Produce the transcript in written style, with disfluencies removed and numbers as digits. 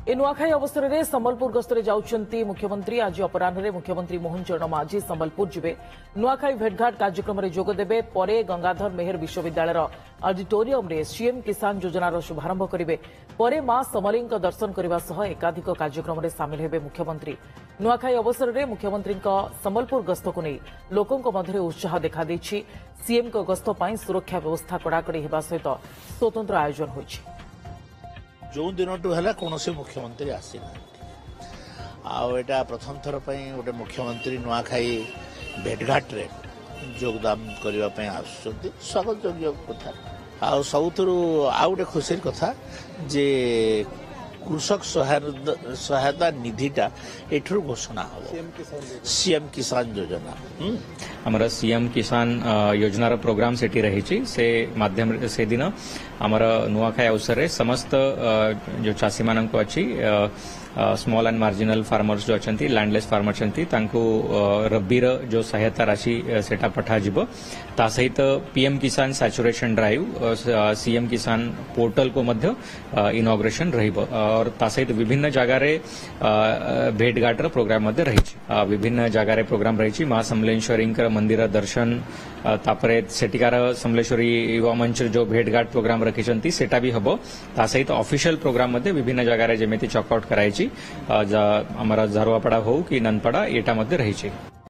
ए नुआखाई अवसर में संबलपुर गस्तरे जाउछंती मुख्यमंत्री आज अपराह्न मुख्यमंत्री मोहन चरण माझी संबलपुर जिबे नुआखाई भेटघाट कार्यक्रम में जोगदेबे परे गंगाधर मेहर विश्वविद्यालय ऑडिटोरियम रे सीएम किसान योजनार शुभारंभ करिवे परे मां समलेई दर्शन करने सह एकाधिक कार्यक्रम में सामिल हेबे मुख्यमंत्री नुआखाई अवसर में मुख्यमंत्री संबलपुर गस्त को नहीं लोकों मध्य उत्साह देखा सीएम गस्त पर सुरक्षा व्यवस्था कड़ाकड़ी होगा सहित स्वतंत्र आयोजन होइछि। जो दिन है कौन मुख्यमंत्री आसी ना प्रथम थर गोटे मुख्यमंत्री नुआखाई भेटघाट रे योगदान करने आसुच्च स्वागत योग्य कथा आ सबुठ आउ गोटे खुशी कथा जे कृषक सहायता निधिटा एठुर घोषणा हो सीएम किसान योजना हमारा सीएम किसान योजनार प्रोग्राम सेठी रही से माध्यम से दिन आमर नुआखाई अवसर रे समस्त जो चाषी मानक अच्छी स्मॉल एंड मार्जिनल फार्मर्स जो अच्छा लैंडलेस फार्मर्स रबीर जो सहायता राशि सेटा पठा जिवो ता सहित पीएम किसान सैचुरेशन ड्राइव सीएम किसान पोर्टल को मध्य इनॉग्रेशन रहिबो और ता सहित विभिन्न जगह रे भेटघाटर प्रोग्राम मध्य रही विभिन्न जगह रे प्रोग्राम रही मां समलेश्वरी मंदिर दर्शन तापरे सेटिकार समलेश्वरी युवा मंच जो भेटघाट प्रोग्राम रखिछंती सेटा भी हबो ता सहित ऑफिशियल प्रोग्राम मध्य विभिन्न जगह रे जेमिति चेकआउट कराई आमर झारुआपड़ा हो कि ननपड़ा एटा मध्य रही।